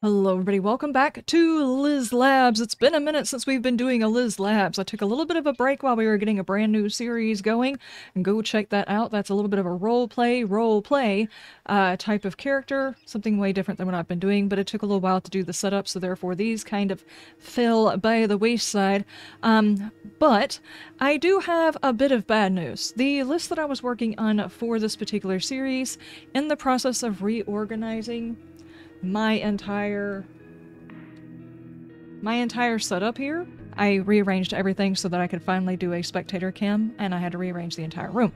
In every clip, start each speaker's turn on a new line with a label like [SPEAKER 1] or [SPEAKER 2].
[SPEAKER 1] Hello everybody, welcome back to LizLabz. It's been a minute since we've been doing a LizLabz. I took a little bit of a break while we were getting a brand new series going, and go check that out. That's a little bit of a role play type of character, something way different than what I've been doing, but it took a little while to do the setup, so therefore these kind of fell by the wayside. But I do have a bit of bad news. The list that I was working on for this particular series, in the process of reorganizing my entire setup here, I rearranged everything so that I could finally do a spectator cam, and I had to rearrange the entire room.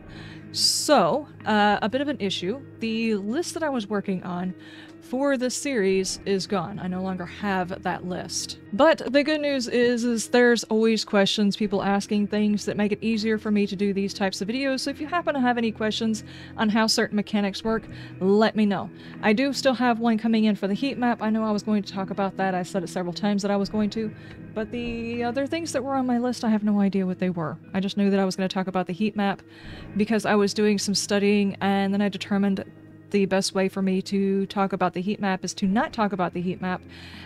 [SPEAKER 1] So, a bit of an issue. The list that I was working on for this series is gone. I no longer have that list. But the good news is there's always questions, people asking things that make it easier for me to do these types of videos, so if you happen to have any questions on how certain mechanics work, let me know. I do still have one coming in for the heat map. I know I was going to talk about that. I said it several times that I was going to, but the other things that were on my list, I have no idea what they were. I just knew that I was going to talk about the heat map because I was doing some studying, and then I determined the best way for me to talk about the heat map is to not talk about the heat map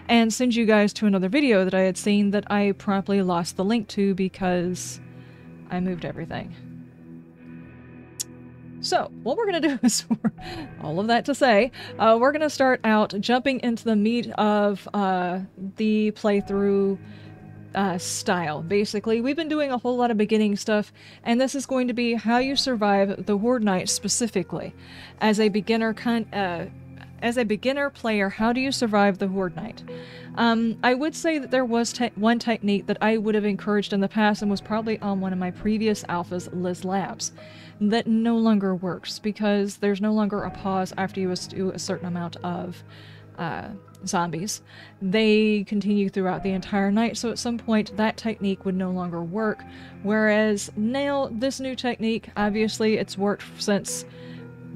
[SPEAKER 1] and send you guys to another video that I had seen that I promptly lost the link to because I moved everything. So, what we're going to do is, all of that to say, we're going to start out jumping into the meat of the playthrough style. Basically, we've been doing a whole lot of beginning stuff, and this is going to be how you survive the Horde Night specifically. As a beginner player, how do you survive the Horde Night? I would say that there was one technique that I would have encouraged in the past and was probably on one of my previous alphas, LizLabz, that no longer works because there's no longer a pause after you do a certain amount of zombies. They continue throughout the entire night, so at some point that technique would no longer work. Whereas now, this new technique, obviously it's worked since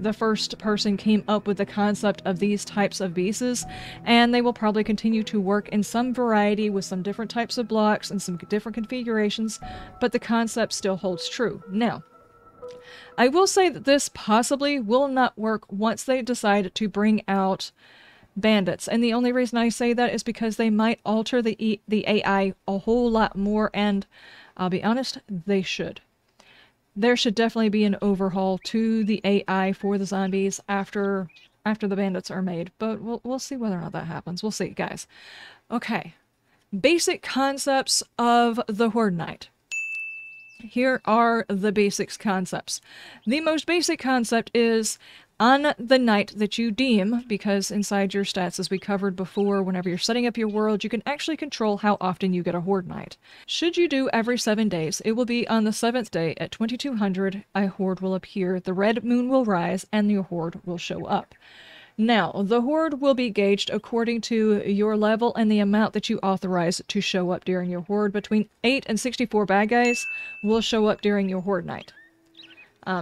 [SPEAKER 1] the first person came up with the concept of these types of beasts, and they will probably continue to work in some variety with some different types of blocks and some different configurations, but the concept still holds true. Now, I will say that this possibly will not work once they decide to bring out bandits, and the only reason I say that is because they might alter the AI a whole lot more, and I'll be honest, they should. There should definitely be an overhaul to the AI for the zombies after the bandits are made, but we'll see whether or not that happens. We'll see, guys. Okay, basic concepts of the Horde Night. Here are the basics concepts. The most basic concept is on the night that you deem, because inside your stats, as we covered before, whenever you're setting up your world, you can actually control how often you get a Horde Night. Should you do every 7 days, it will be on the 7th day at 2200, a Horde will appear, the red moon will rise, and your Horde will show up. Now, the Horde will be gauged according to your level and the amount that you authorize to show up during your Horde. Between 8 and 64 bad guys will show up during your Horde Night.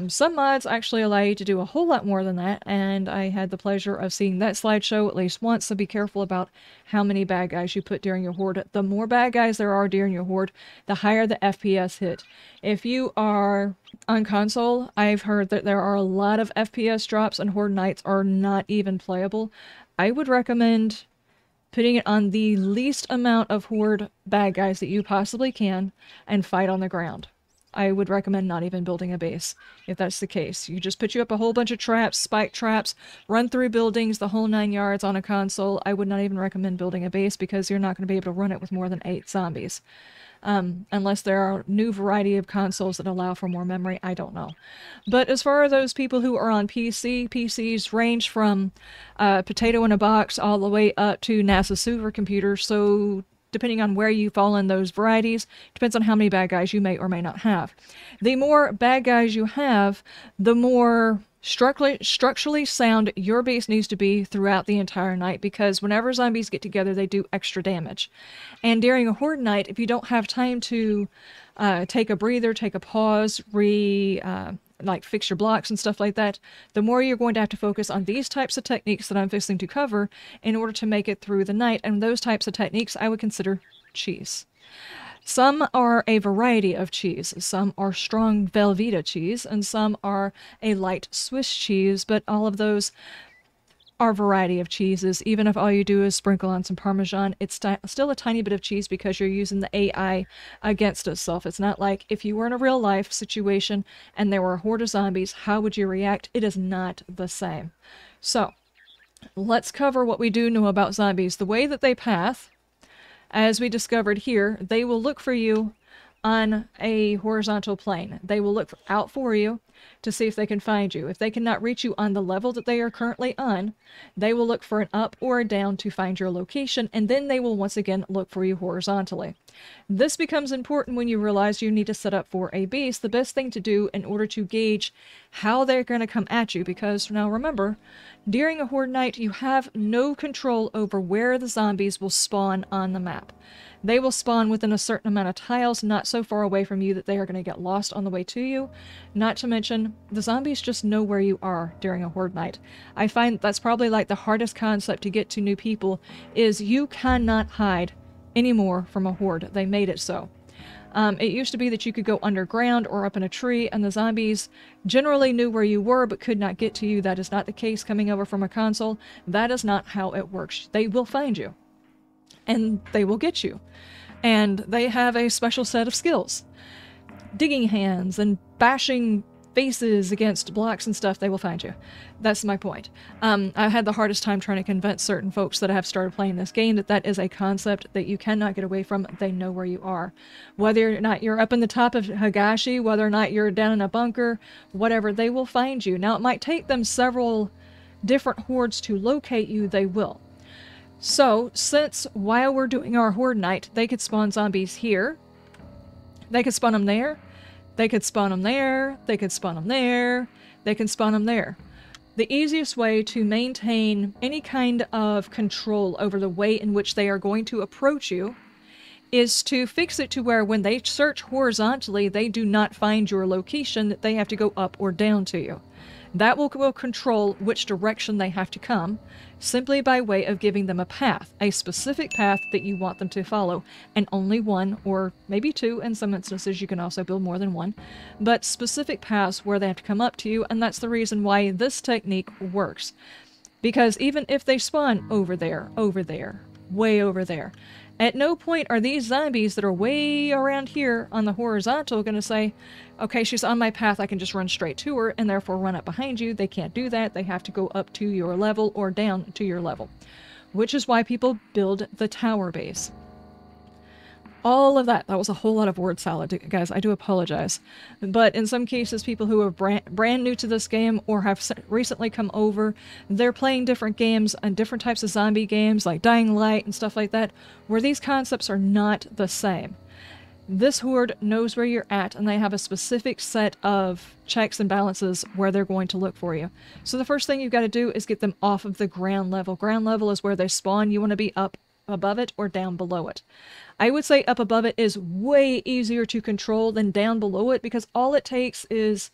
[SPEAKER 1] Some mods actually allow you to do a whole lot more than that, and I had the pleasure of seeing that slideshow at least once, so be careful about how many bad guys you put during your Horde. The more bad guys there are during your Horde, the higher the FPS hit. If you are on console, I've heard that there are a lot of FPS drops and Horde Nights are not even playable. I would recommend putting it on the least amount of Horde bad guys that you possibly can and fight on the ground. I would recommend not even building a base, if that's the case. You just put you up a whole bunch of traps, spike traps, run through buildings, the whole 9 yards on a console. I would not even recommend building a base because you're not going to be able to run it with more than 8 zombies. Unless there are new variety of consoles that allow for more memory, I don't know. But as far as those people who are on PC, PCs range from potato in a box all the way up to NASA supercomputers, so depending on where you fall in those varieties, depends on how many bad guys you may or may not have. The more bad guys you have, the more structurally sound your base needs to be throughout the entire night, because whenever zombies get together, they do extra damage. And during a Horde Night, if you don't have time to take a breather, take a pause, like fix your blocks and stuff like that, the more you're going to have to focus on these types of techniques that I'm fixing to cover in order to make it through the night, and those types of techniques I would consider cheese. Some are a variety of cheese. Some are strong Velveeta cheese, and some are a light Swiss cheese, but all of those our variety of cheeses. Even if all you do is sprinkle on some Parmesan, it's still a tiny bit of cheese because you're using the AI against itself. It's not like if you were in a real life situation and there were a horde of zombies, how would you react? It is not the same. So, let's cover what we do know about zombies. The way that they path, as we discovered here, they will look for you on a horizontal plane. They will look out for you to see if they can find you. If they cannot reach you on the level that they are currently on, they will look for an up or a down to find your location, and then they will once again look for you horizontally. This becomes important when you realize you need to set up for a base, the best thing to do in order to gauge how they're going to come at you, because now remember, during a horde night, you have no control over where the zombies will spawn on the map. They will spawn within a certain amount of tiles, not so far away from you that they are going to get lost on the way to you. Not to mention, the zombies just know where you are during a horde night. I find that's probably like the hardest concept to get to new people, is you cannot hide anymore from a horde. They made it so. It used to be that you could go underground or up in a tree, and the zombies generally knew where you were but could not get to you. That is not the case coming over from a console. That is not how it works. They will find you, and they will get you. And they have a special set of skills. Digging hands and bashing faces against blocks and stuff, they will find you. That's my point. I've had the hardest time trying to convince certain folks that have started playing this game that that is a concept that you cannot get away from. They know where you are. Whether or not you're up in the top of Higashi, whether or not you're down in a bunker, whatever, they will find you. Now, it might take them several different hordes to locate you, they will. So, since while we're doing our horde night, they could spawn zombies here, they could spawn them there, they could spawn them there, they could spawn them there, they can spawn them there. The easiest way to maintain any kind of control over the way in which they are going to approach you is to fix it to where when they search horizontally, they do not find your location, that they have to go up or down to you. That will control which direction they have to come, simply by way of giving them a path, a specific path that you want them to follow, and only one, or maybe two, in some instances you can also build more than one, but specific paths where they have to come up to you, and that's the reason why this technique works. Because even if they spawn over there, way over there, at no point are these zombies that are way around here on the horizontal going to say, okay, she's on my path, I can just run straight to her and therefore run up behind you. They can't do that. They have to go up to your level or down to your level, which is why people build the tower base. All of that was a whole lot of word salad, guys. I do apologize. But in some cases, people who are brand new to this game or have recently come over, they're playing different games and different types of zombie games like Dying Light and stuff like that, where these concepts are not the same. This horde knows where you're at, and they have a specific set of checks and balances where they're going to look for you. So the first thing you've got to do is get them off of the ground level. Ground level is where they spawn. You want to be up above it or down below it. I would say up above it is way easier to control than down below it, because all it takes is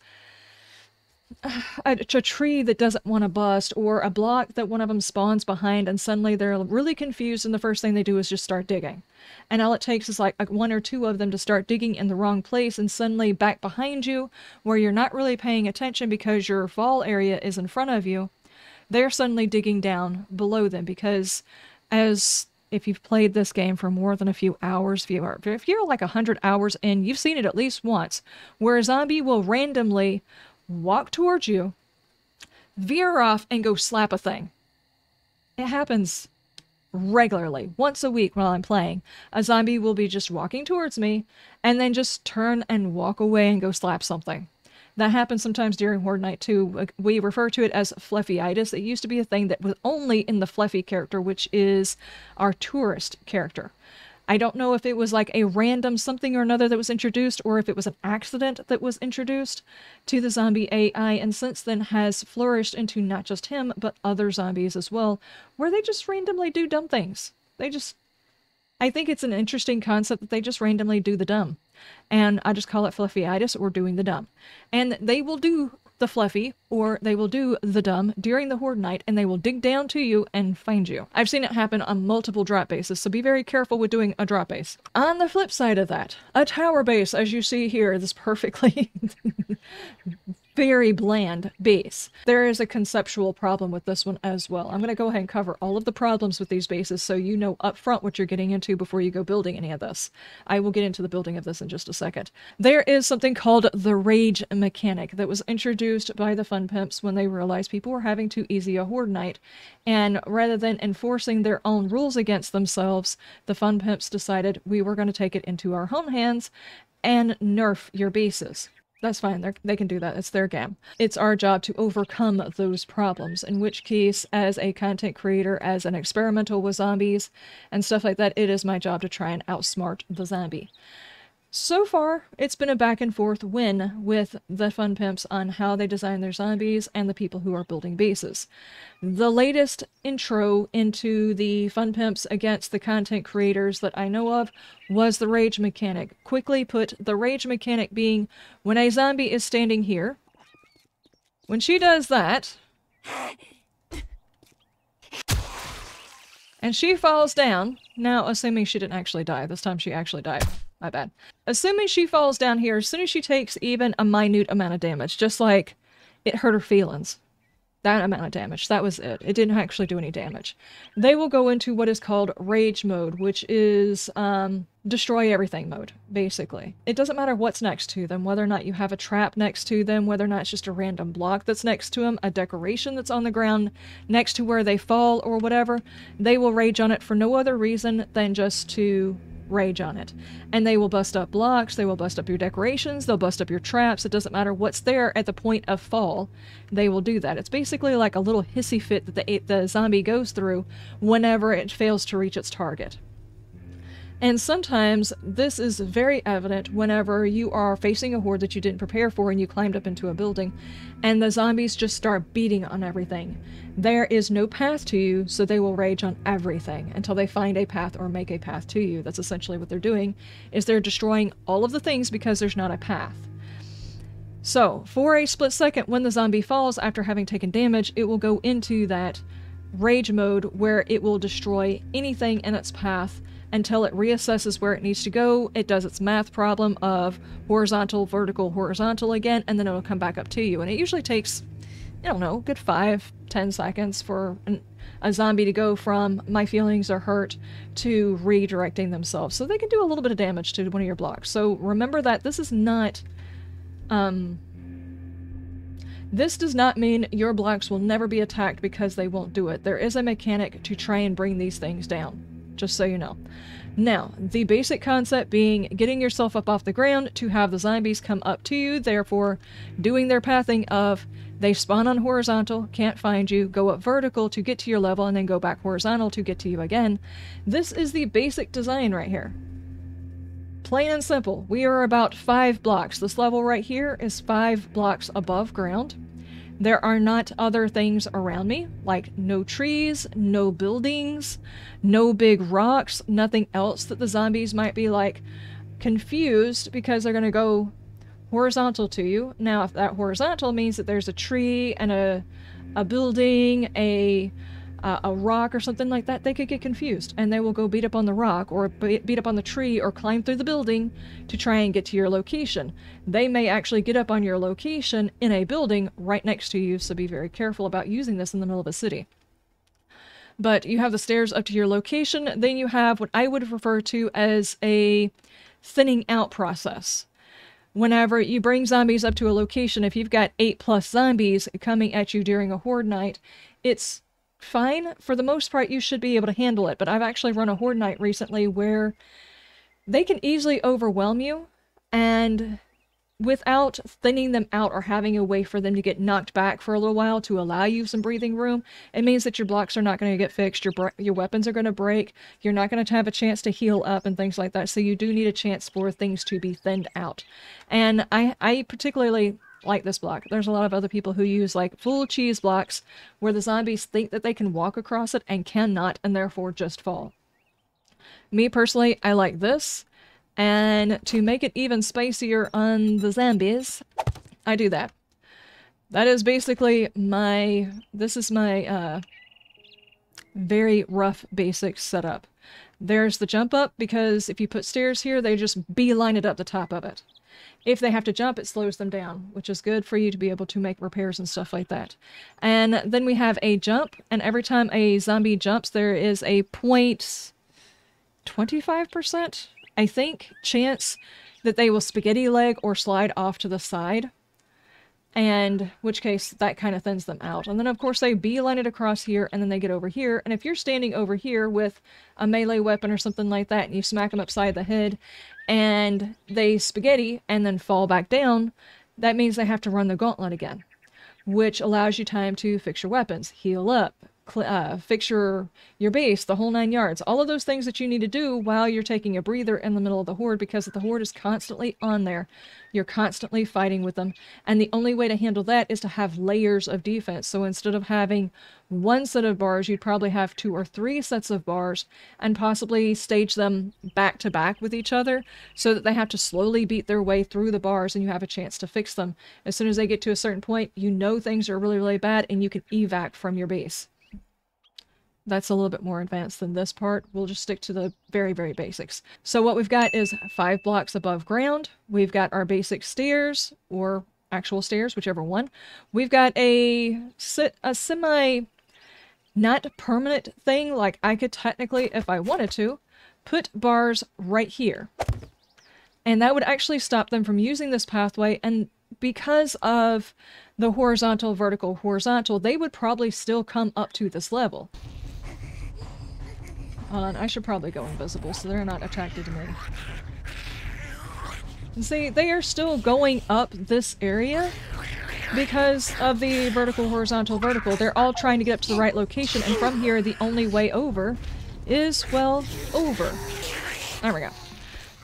[SPEAKER 1] a tree that doesn't want to bust, or a block that one of them spawns behind and suddenly they're really confused and the first thing they do is just start digging. And all it takes is like one or two of them to start digging in the wrong place, and suddenly back behind you, where you're not really paying attention because your fall area is in front of you, they're suddenly digging down below them. Because if you've played this game for more than a few hours, if you're like 100 hours in, you've seen it at least once, where a zombie will randomly walk towards you, veer off, and go slap a thing. It happens regularly. Once a week while I'm playing, a zombie will be just walking towards me, and then just turn and walk away and go slap something. That happens sometimes during Horde Night too. We refer to it as Fluffyitis. It used to be a thing that was only in the Fluffy character, which is our tourist character. I don't know if it was like a random something or another that was introduced, or if it was an accident that was introduced to the zombie AI, and since then has flourished into not just him, but other zombies as well, where they just randomly do dumb things. I think it's an interesting concept that they just randomly do the dumb. And I just call it Fluffyitis, or doing the dumb. And they will do the fluffy, or they will do the dumb during the Horde Night, and they will dig down to you and find you. I've seen it happen on multiple drop bases, so be very careful with doing a drop base. On the flip side of that, a tower base, as you see here, this perfectly very bland base. There is a conceptual problem with this one as well. I'm going to go ahead and cover all of the problems with these bases so you know up front what you're getting into before you go building any of this. I will get into the building of this in just a second. There is something called the rage mechanic that was introduced by the fun pimps when they realized people were having too easy a horde night, and rather than enforcing their own rules against themselves, the fun pimps decided we were going to take it into our own hands and nerf your bases. That's fine, they can do that, it's their game. It's our job to overcome those problems, in which case, as a content creator, as an experimental with zombies and stuff like that, it is my job to try and outsmart the zombie. So far, it's been a back and forth win with the fun pimps on how they design their zombies and the people who are building bases. The latest intro into the fun pimps against the content creators that I know of was the rage mechanic. Quickly put, the rage mechanic being when a zombie is standing here, when she does that, and she falls down, now assuming she didn't actually die, this time she actually died. My bad. Assuming she falls down here, as soon as she takes even a minute amount of damage, just like it hurt her feelings. That amount of damage, that was it. It didn't actually do any damage. They will go into what is called rage mode, which is destroy everything mode, basically. It doesn't matter what's next to them, whether or not you have a trap next to them, whether or not it's just a random block that's next to them, a decoration that's on the ground next to where they fall or whatever. They will rage on it for no other reason than just to rage on it. And they will bust up blocks, they will bust up your decorations, they'll bust up your traps. It doesn't matter what's there at the point of fall, they will do that. It's basically like a little hissy fit that the zombie goes through whenever it fails to reach its target. And sometimes this is very evident whenever you are facing a horde that you didn't prepare for and you climbed up into a building and the zombies just start beating on everything. There is no path to you, so they will rage on everything until they find a path or make a path to you. That's essentially what they're doing, is they're destroying all of the things because there's not a path. So, for a split second when the zombie falls after having taken damage, it will go into that rage mode where it will destroy anything in its path until it reassesses where it needs to go. It does its math problem of horizontal, vertical, horizontal again, and then it'll come back up to you. And it usually takes, I don't know, a good 5-10 seconds for a zombie to go from my feelings are hurt to redirecting themselves. So they can do a little bit of damage to one of your blocks. So remember that this is not... this does not mean your blocks will never be attacked because they won't do it. There is a mechanic to try and bring these things down. Just so you know. Now, the basic concept being getting yourself up off the ground to have the zombies come up to you, therefore doing their pathing of they spawn on horizontal, can't find you, go up vertical to get to your level, and then go back horizontal to get to you again. This is the basic design right here. Plain and simple. We are about 5 blocks. This level right here is 5 blocks above ground. There are not other things around me, like no trees, no buildings, no big rocks, nothing else that the zombies might be like confused because they're going to go horizontal to you. Now, if that horizontal means that there's a tree and a building, a rock or something like that, they could get confused and they will go beat up on the rock or beat up on the tree or climb through the building to try and get to your location. They may actually get up on your location in a building right next to you, so be very careful about using this in the middle of a city. But you have the stairs up to your location, then you have what I would refer to as a thinning out process. Whenever you bring zombies up to a location, if you've got 8+ zombies coming at you during a horde night, it's fine. For the most part, you should be able to handle it, but I've actually run a horde night recently where they can easily overwhelm you, and without thinning them out or having a way for them to get knocked back for a little while to allow you some breathing room, it means that your blocks are not going to get fixed, your weapons are going to break, you're not going to have a chance to heal up and things like that, so you do need a chance for things to be thinned out. And I particularly like this block. There's a lot of other people who use like full cheese blocks where the zombies think that they can walk across it and cannot, and therefore just fall. Me personally, I like this, and to make it even spicier on the zombies, I do that. That is basically my, this is my very rough basic setup. There's the jump up, because if you put stairs here, they just beeline it up the top of it. If they have to jump, it slows them down, which is good for you to be able to make repairs and stuff like that. And then we have a jump, and every time a zombie jumps, there is a 0.25%, I think, chance that they will spaghetti leg or slide off to the side. And which case that kind of thins them out. And then of course they beeline it across here, and then they get over here. And if you're standing over here with a melee weapon or something like that, and you smack them upside the head, and they spaghetti and then fall back down, that means they have to run the gauntlet again, which allows you time to fix your weapons, heal up, fix your base, the whole 9 yards. All of those things that you need to do while you're taking a breather in the middle of the Horde, because the Horde is constantly on there. You're constantly fighting with them. And the only way to handle that is to have layers of defense. So instead of having one set of bars, you'd probably have 2 or 3 sets of bars, and possibly stage them back to back with each other so that they have to slowly beat their way through the bars and you have a chance to fix them. As soon as they get to a certain point, you know things are really, really bad and you can evac from your base. That's a little bit more advanced than this part. We'll just stick to the very, very basics. So what we've got is 5 blocks above ground. We've got our basic stairs, or actual stairs, whichever one. We've got a semi, not permanent thing. Like, I could technically, if I wanted to, put bars right here. And that would actually stop them from using this pathway, and because of the horizontal, vertical, horizontal, they would probably still come up to this level. I should probably go invisible so they're not attracted to me. And see, they are still going up this area because of the vertical, horizontal, vertical. They're all trying to get up to the right location, and from here the only way over is, well, over. There we go.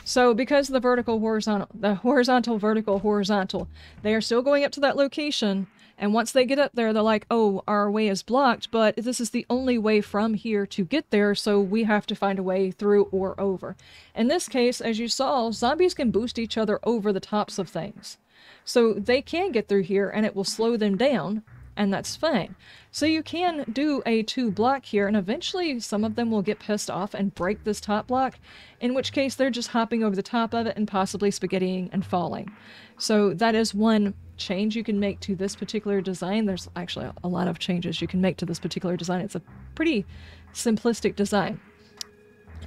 [SPEAKER 1] So because of the vertical, horizontal, vertical, horizontal, they are still going up to that location, and once they get up there, they're like, oh, our way is blocked, but this is the only way from here to get there, so we have to find a way through or over. In this case, as you saw, zombies can boost each other over the tops of things. So they can get through here, and it will slow them down, and that's fine. So you can do a 2 block here, and eventually some of them will get pissed off and break this top block, in which case they're just hopping over the top of it and possibly spaghettiing and falling. So that is one change you can make to this particular design. There's actually a lot of changes you can make to this particular design. It's a pretty simplistic design.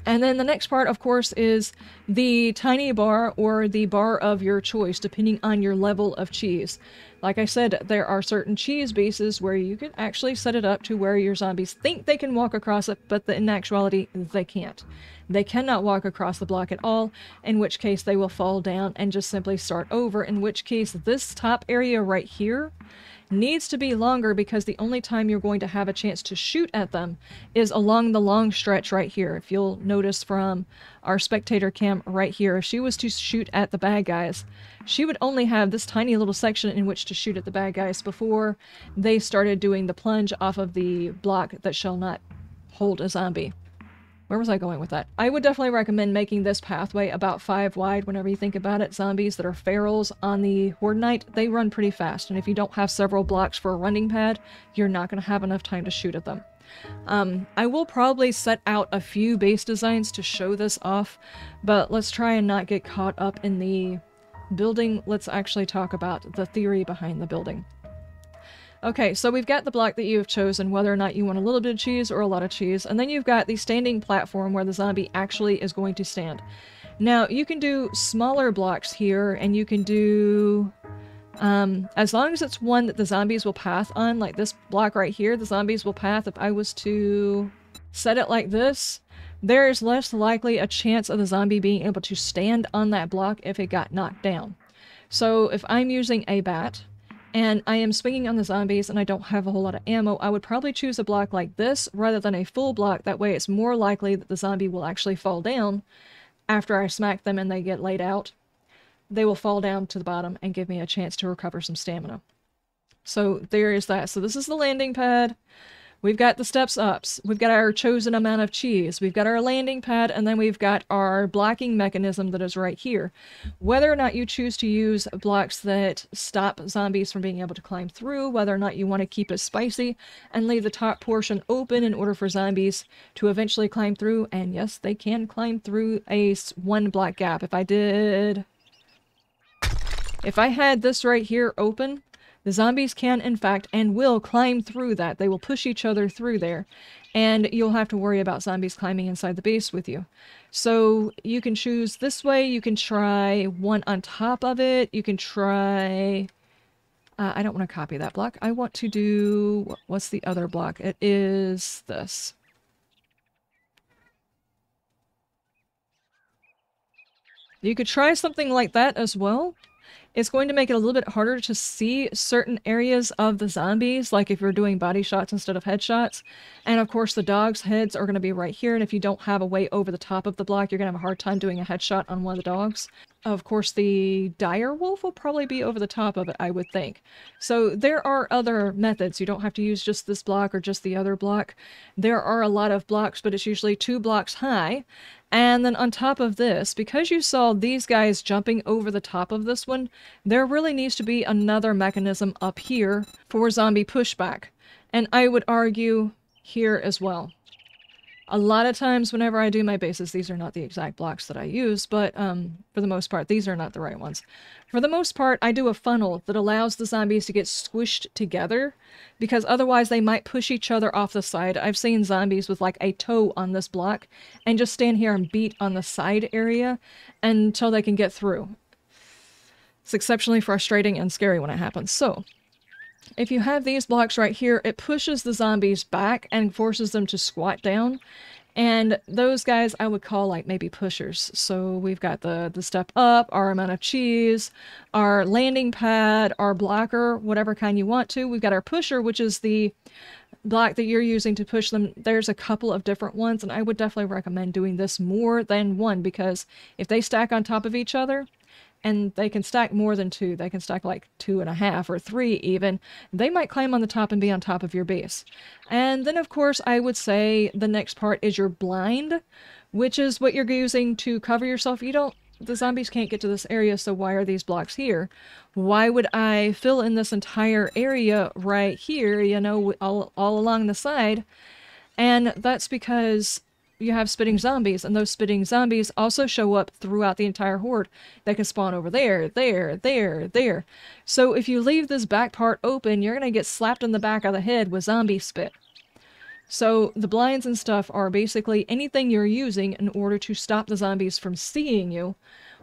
[SPEAKER 1] And then the next part, of course, is the tiny bar or the bar of your choice, depending on your level of cheese. Like I said, there are certain cheese bases where you can actually set it up to where your zombies think they can walk across it, but in actuality, they can't. They cannot walk across the block at all, in which case they will fall down and just simply start over, in which case this top area right here needs to be longer, because the only time you're going to have a chance to shoot at them is along the long stretch right here. If you'll notice from our spectator cam right here, if she was to shoot at the bad guys, she would only have this tiny little section in which to shoot at the bad guys before they started doing the plunge off of the block that shall not hold a zombie. Where was I going with that? I would definitely recommend making this pathway about 5 wide whenever you think about it. Zombies that are ferals on the Horde Night, they run pretty fast, and if you don't have several blocks for a running pad, you're not going to have enough time to shoot at them. I will probably set out a few base designs to show this off, but let's try and not get caught up in the building. Let's actually talk about the theory behind the building. Okay, so we've got the block that you have chosen, whether or not you want a little bit of cheese or a lot of cheese, and then you've got the standing platform where the zombie actually is going to stand. Now, you can do smaller blocks here, and you can do, as long as it's one that the zombies will path on, like this block right here, the zombies will path. If I was to set it like this, there is less likely a chance of the zombie being able to stand on that block if it got knocked down. So if I'm using a bat, and I am swinging on the zombies and I don't have a whole lot of ammo, I would probably choose a block like this rather than a full block. That way it's more likely that the zombie will actually fall down after I smack them and they get laid out. They will fall down to the bottom and give me a chance to recover some stamina. So there is that. So this is the landing pad. We've got the steps ups. We've got our chosen amount of cheese. We've got our landing pad, and then we've got our blocking mechanism that is right here. Whether or not you choose to use blocks that stop zombies from being able to climb through, whether or not you want to keep it spicy and leave the top portion open in order for zombies to eventually climb through, and yes, they can climb through a 1 block gap. If I did If I had this right here open, the zombies can, in fact, and will climb through that. They will push each other through there, and you'll have to worry about zombies climbing inside the base with you. So you can choose this way. You can try one on top of it. You can try... I don't want to copy that block. I want to do... What's the other block? It is this. You could try something like that as well. It's going to make it a little bit harder to see certain areas of the zombies, like if you're doing body shots instead of headshots. And of course the dogs' heads are going to be right here, and if you don't have a way over the top of the block, you're going to have a hard time doing a headshot on one of the dogs. Of course, the dire wolf will probably be over the top of it, I would think. So there are other methods. You don't have to use just this block or just the other block. There are a lot of blocks, but it's usually 2 blocks high. And then on top of this, because you saw these guys jumping over the top of this one, there really needs to be another mechanism up here for zombie pushback. And I would argue here as well. A lot of times whenever I do my bases, these are not the exact blocks that I use, but for the most part, these are not the right ones. For the most part, I do a funnel that allows the zombies to get squished together, because otherwise they might push each other off the side. I've seen zombies with like a toe on this block and just stand here and beat on the side area until they can get through. It's exceptionally frustrating and scary when it happens. So, if you have these blocks right here, it pushes the zombies back and forces them to squat down. And those guys I would call like maybe pushers. So we've got the step up, our amount of cheese, our landing pad, our blocker, whatever kind you want to. We've got our pusher, which is the block that you're using to push them. There's a couple of different ones, and I would definitely recommend doing this more than one, because if they stack on top of each other, and they can stack more than 2. They can stack like 2.5 or 3 even. They might climb on the top and be on top of your base. And then of course I would say the next part is your blind, which is what you're using to cover yourself. The zombies can't get to this area, so why are these blocks here? Why would I fill in this entire area right here, you know, all along the side? And that's because you have spitting zombies, and those spitting zombies also show up throughout the entire horde. They can spawn over there, there, there, there. So if you leave this back part open, you're going to get slapped in the back of the head with zombie spit. So the blinds and stuff are basically anything you're using in order to stop the zombies from seeing you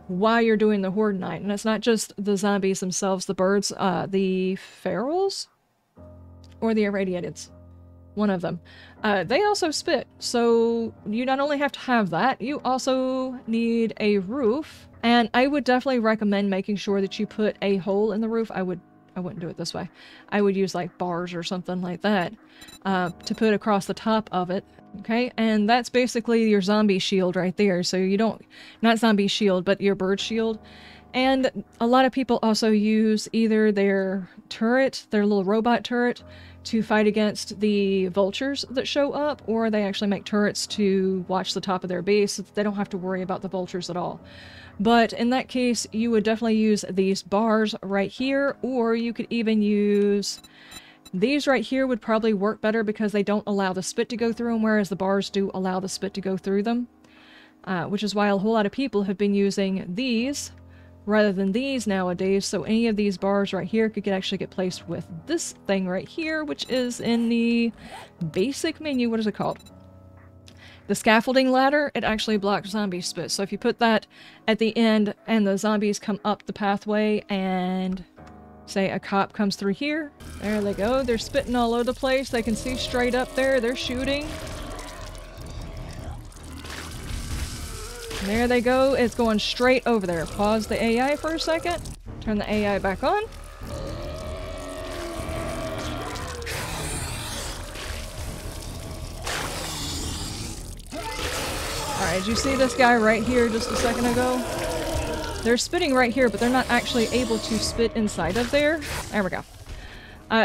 [SPEAKER 1] while you're doing the horde night. And it's not just the zombies themselves, the birds, the ferals, or the irradiateds. One of them. They also spit, so you not only have to have that, you also need a roof. And I would definitely recommend making sure that you put a hole in the roof. I wouldn't do it this way. I would use like bars or something like that to put across the top of it. Okay, and that's basically your zombie shield right there. So you don't, not zombie shield, but your bird shield. And a lot of people also use either their turret, their little robot turret, to fight against the vultures that show up, or they actually make turrets to watch the top of their base so that they don't have to worry about the vultures at all. But in that case, you would definitely use these bars right here, or you could even use these right here. Would probably work better because they don't allow the spit to go through them, whereas the bars do allow the spit to go through them. Which is why a whole lot of people have been using these rather than these nowadays, so any of these bars right here could actually get placed with this thing right here, which is in the basic menu. What is it called? The scaffolding ladder. It actually blocks zombie spit, so if you put that at the end and the zombies come up the pathway and say a cop comes through here, there they go, they're spitting all over the place, they can see straight up there, they're shooting. There they go, it's going straight over there. Pause the AI for a second. Turn the AI back on. Alright, did you see this guy right here just a second ago? They're spitting right here, but they're not actually able to spit inside of there. There we go.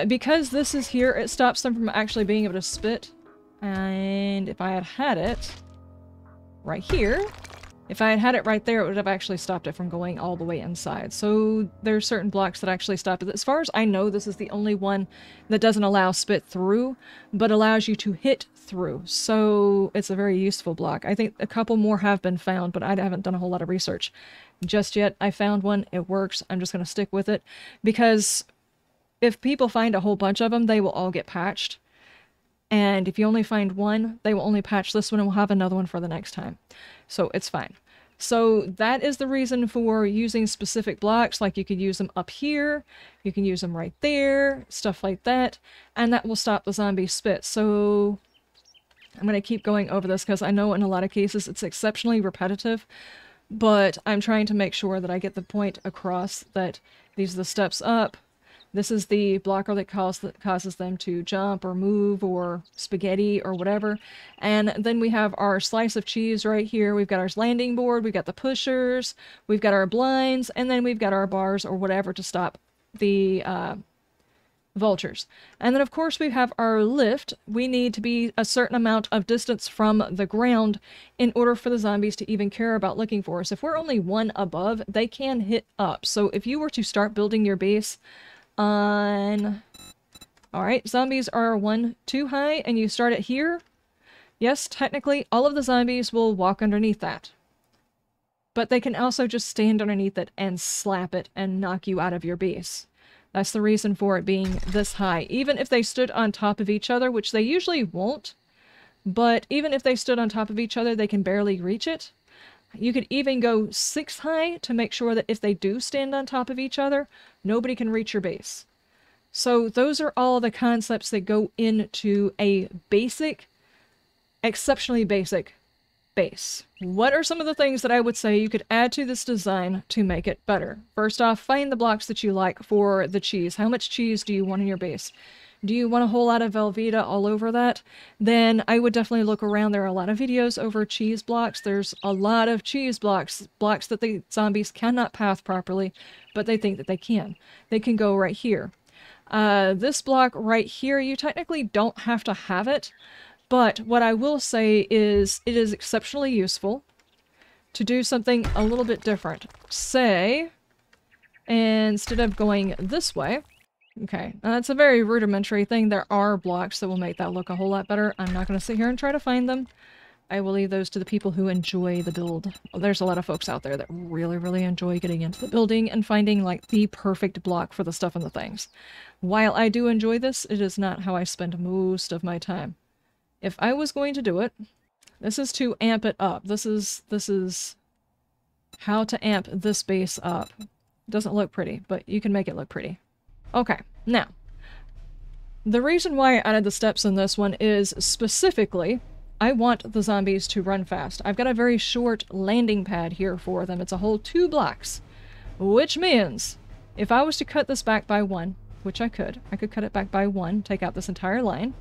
[SPEAKER 1] Because this is here, it stops them from actually being able to spit. And if I had had it right here, If I had had it right there, it would have actually stopped it from going all the way inside. So there's certain blocks that actually stop it. As far as I know, this is the only one that doesn't allow spit through, but allows you to hit through. So it's a very useful block. I think a couple more have been found, but I haven't done a whole lot of research just yet. I found one. It works. I'm just going to stick with it because if people find a whole bunch of them, they will all get patched. And if you only find one, they will only patch this one and we'll have another one for the next time. So it's fine. So that is the reason for using specific blocks, like you could use them up here, you can use them right there, stuff like that, and that will stop the zombie spit. So I'm going to keep going over this because I know in a lot of cases it's exceptionally repetitive, but I'm trying to make sure that I get the point across that these are the steps up. This is the blocker that causes them to jump or move or spaghetti or whatever. And then we have our slice of cheese right here. We've got our landing board, we've got the pushers, we've got our blinds, and then we've got our bars or whatever to stop the vultures. And then of course we have our lift. We need to be a certain amount of distance from the ground in order for the zombies to even care about looking for us. If we're only one above, they can hit up. So if you were to start building your base on... Alright, zombies are 1 too high, and you start it here. Yes, technically, all of the zombies will walk underneath that. But they can also just stand underneath it and slap it and knock you out of your base. That's the reason for it being this high. Even if they stood on top of each other, which they usually won't, but even if they stood on top of each other, they can barely reach it. You could even go 6 high to make sure that if they do stand on top of each other, nobody can reach your base. So those are all the concepts that go into a basic, exceptionally basic base. What are some of the things that I would say you could add to this design to make it better? First off, find the blocks that you like for the cheese. How much cheese do you want in your base? Do you want a whole lot of Velveeta all over that? Then I would definitely look around. There are a lot of videos over cheese blocks. There's a lot of cheese blocks, blocks that the zombies cannot path properly, but they think that they can. They can go right here. This block right here, you technically don't have to have it, but what I will say is it is exceptionally useful to do something a little bit different. Say, instead of going this way, okay, that's a very rudimentary thing. There are blocks that will make that look a whole lot better. I'm not going to sit here and try to find them. I will leave those to the people who enjoy the build. There's a lot of folks out there that really, really enjoy getting into the building and finding like the perfect block for the stuff and the things. While I do enjoy this, it is not how I spend most of my time. If I was going to do it, this is to amp it up. This is how to amp this base up. It doesn't look pretty, but you can make it look pretty. Okay, now, the reason why I added the steps in this one is specifically, I want the zombies to run fast. I've got a very short landing pad here for them. It's a whole 2 blocks, which means if I was to cut this back by 1, which I could cut it back by 1, take out this entire line.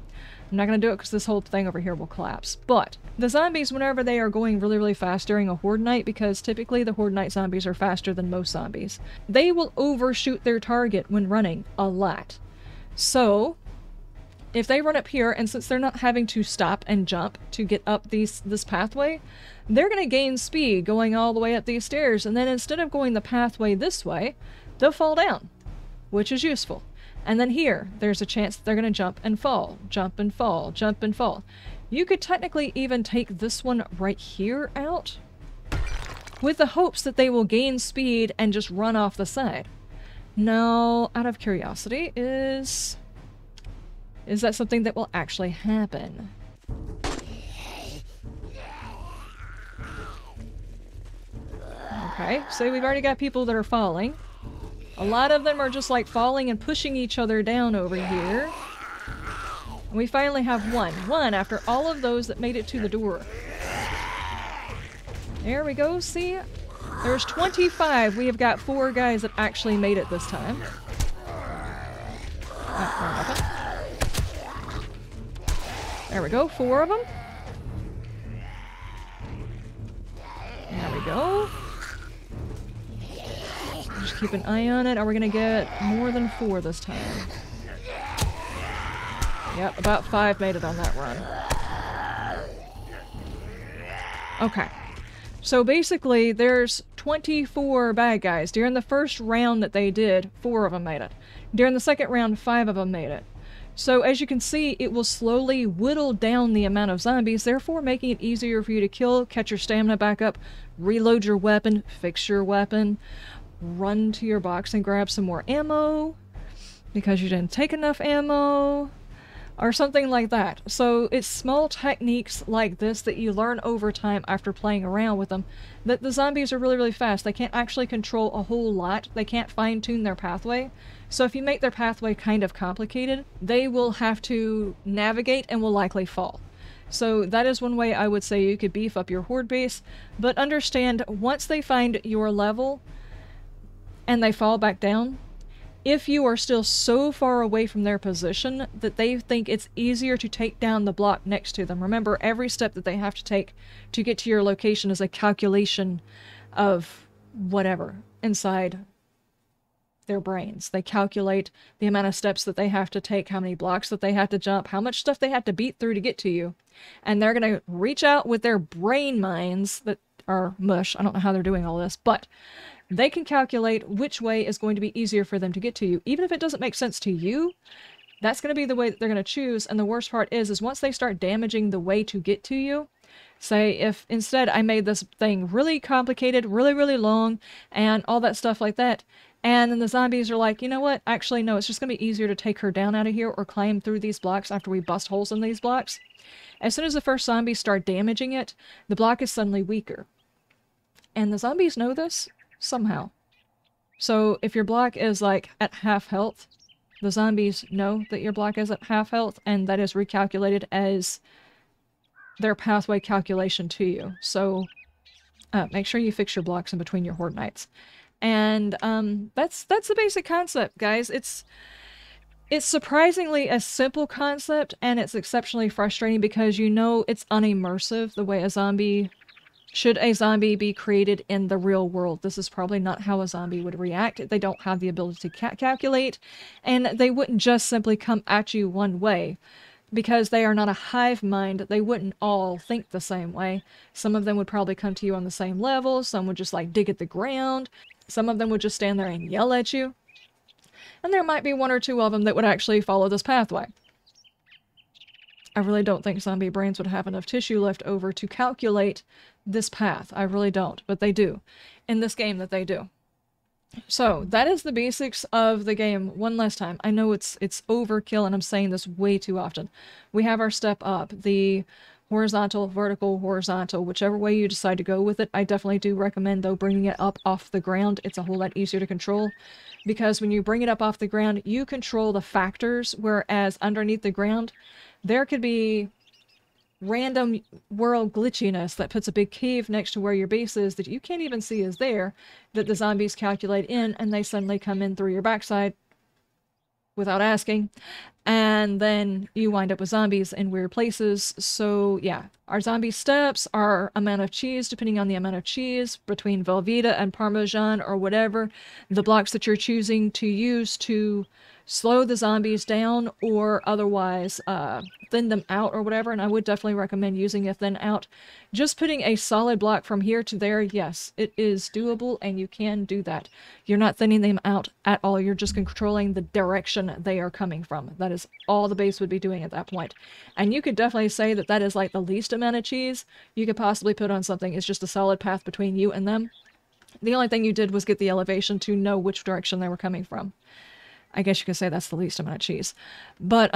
[SPEAKER 1] I'm not going to do it because this whole thing over here will collapse. But the zombies, whenever they are going really, really fast during a Horde night, because typically the Horde night zombies are faster than most zombies, they will overshoot their target when running a lot. So if they run up here, and since they're not having to stop and jump to get up this pathway, they're going to gain speed going all the way up these stairs, and then instead of going the pathway this way, they'll fall down, which is useful. And then here, there's a chance that they're going to jump and fall, jump and fall, jump and fall. You could technically even take this one right here out with the hopes that they will gain speed and just run off the side. Now, out of curiosity, is that something that will actually happen? Okay, so we've already got people that are falling. A lot of them are just like falling and pushing each other down over here. And we finally have one after all of those that made it to the door. There we go, see? There's 25. We have got 4 guys that actually made it this time. There we go, 4 of them. There we go. Just keep an eye on it. Are we gonna get more than 4 this time? Yep, about 5 made it on that run. Okay. So basically, there's 24 bad guys. During the first round that they did, 4 of them made it. During the second round, 5 of them made it. So as you can see, it will slowly whittle down the amount of zombies, therefore making it easier for you to kill, catch your stamina back up, reload your weapon, fix your weapon, run to your box and grab some more ammo because you didn't take enough ammo, or something like that. So it's small techniques like this that you learn over time after playing around with them, that the zombies are really, really fast. They can't actually control a whole lot. They can't fine-tune their pathway. So if you make their pathway kind of complicated, they will have to navigate and will likely fall. So that is one way I would say you could beef up your horde base, but understand once they find your level and they fall back down, if you are still so far away from their position that they think it's easier to take down the block next to them. Remember, every step that they have to take to get to your location is a calculation of whatever inside their brains. They calculate the amount of steps that they have to take, how many blocks that they have to jump, how much stuff they have to beat through to get to you. And they're going to reach out with their brain minds that are mush. I don't know how they're doing all this, but they can calculate which way is going to be easier for them to get to you. Even if it doesn't make sense to you, that's going to be the way that they're going to choose. And the worst part is once they start damaging the way to get to you, say if instead I made this thing really complicated, really, really long, and all that stuff like that, and then the zombies are like, you know what, actually no, it's just going to be easier to take her down out of here or climb through these blocks after we bust holes in these blocks. As soon as the first zombies start damaging it, the block is suddenly weaker. And the zombies know this somehow. So if your block is like at half health, the zombies know that your block is at half health, and that is recalculated as their pathway calculation to you. So make sure you fix your blocks in between your horde knights. And that's the basic concept, guys. It's surprisingly a simple concept, and it's exceptionally frustrating because you know it's unimmersive the way a zombie... Should a zombie be created in the real world, this is probably not how a zombie would react. They don't have the ability to calculate, and they wouldn't just simply come at you one way. Because they are not a hive mind, they wouldn't all think the same way. Some of them would probably come to you on the same level, some would just like dig at the ground, some of them would just stand there and yell at you. And there might be 1 or 2 of them that would actually follow this pathway. I really don't think zombie brains would have enough tissue left over to calculate this path. I really don't, but they do. In this game that they do. So, that is the basics of the game one last time. I know it's overkill and I'm saying this way too often. We have our step up, the horizontal, vertical, horizontal, whichever way you decide to go with it. I definitely do recommend, though, bringing it up off the ground. It's a whole lot easier to control, because when you bring it up off the ground, you control the factors, whereas underneath the ground, there could be random world glitchiness that puts a big cave next to where your base is that you can't even see is there, that the zombies calculate in, and they suddenly come in through your backside without asking, and then you wind up with zombies in weird places. So yeah, our zombie steps, our amount of cheese, depending on the amount of cheese, between Velveeta and Parmesan or whatever, the blocks that you're choosing to use to slow the zombies down or otherwise thin them out or whatever, and I would definitely recommend using a thin out. Just putting a solid block from here to there, yes, it is doable and you can do that. You're not thinning them out at all, you're just controlling the direction they are coming from. That is all the base would be doing at that point. And you could definitely say that that is like the least amount of cheese you could possibly put on something. It's just a solid path between you and them. The only thing you did was get the elevation to know which direction they were coming from. I guess you could say that's the least amount of cheese. But,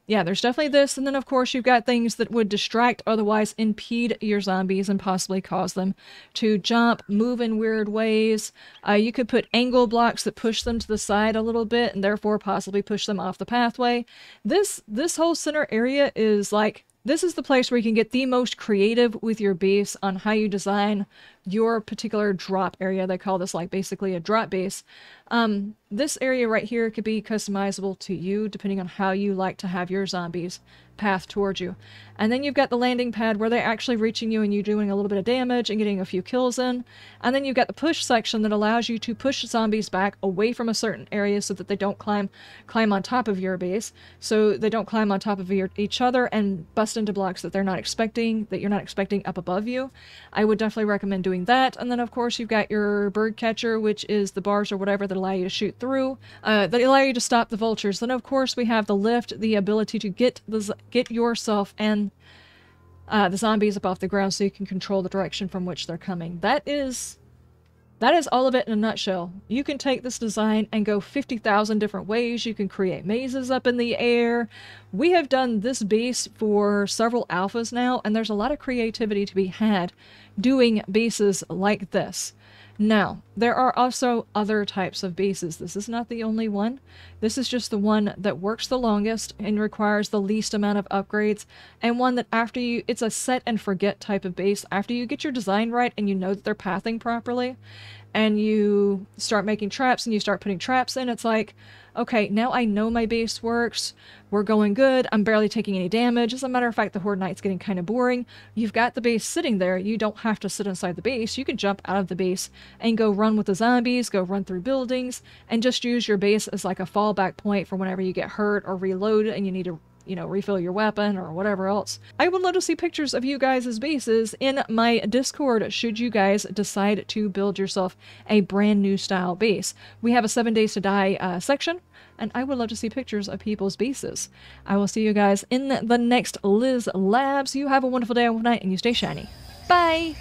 [SPEAKER 1] yeah, there's definitely this, and then of course you've got things that would distract, otherwise impede your zombies and possibly cause them to jump, move in weird ways. You could put angle blocks that push them to the side a little bit, and therefore possibly push them off the pathway. This whole center area is like, this is the place where you can get the most creative with your base on how you design your particular drop area. They call this like basically a drop base. This area right here could be customizable to you depending on how you like to have your zombies path towards you. And then you've got the landing pad where they're actually reaching you and you doing a little bit of damage and getting a few kills in. And then you've got the push section that allows you to push zombies back away from a certain area so that they don't climb on top of your base. So they don't climb on top of each other and bust into blocks that they're not expecting, that you're not expecting up above you. I would definitely recommend doing that. And then of course you've got your bird catcher, which is the bars or whatever that allow you to shoot through, that allow you to stop the vultures. Then of course we have the lift, the ability to get yourself and the zombies up off the ground so you can control the direction from which they're coming. That is all of it in a nutshell. You can take this design and go 50,000 different ways. You can create mazes up in the air. We have done this base for several alphas now, and there's a lot of creativity to be had doing bases like this. Now, there are also other types of bases. This is not the only one. This is just the one that works the longest and requires the least amount of upgrades, and one that it's a set and forget type of base. After you get your design right and you know that they're pathing properly, and you start making traps and you start putting traps in, it's like, okay, now I know my base works, we're going good, I'm barely taking any damage. As a matter of fact, the Horde Knight's getting kind of boring. You've got the base sitting there, you don't have to sit inside the base, you can jump out of the base and go run with the zombies, go run through buildings, and just use your base as like a fallback point for whenever you get hurt or reload and you need to refill your weapon or whatever else. I would love to see pictures of you guys' bases in my Discord should you guys decide to build yourself a brand new style base. We have a 7 days to die section, and I would love to see pictures of people's bases. I will see you guys in the next LizLabz. You have a wonderful day and night, and you stay shiny. Bye!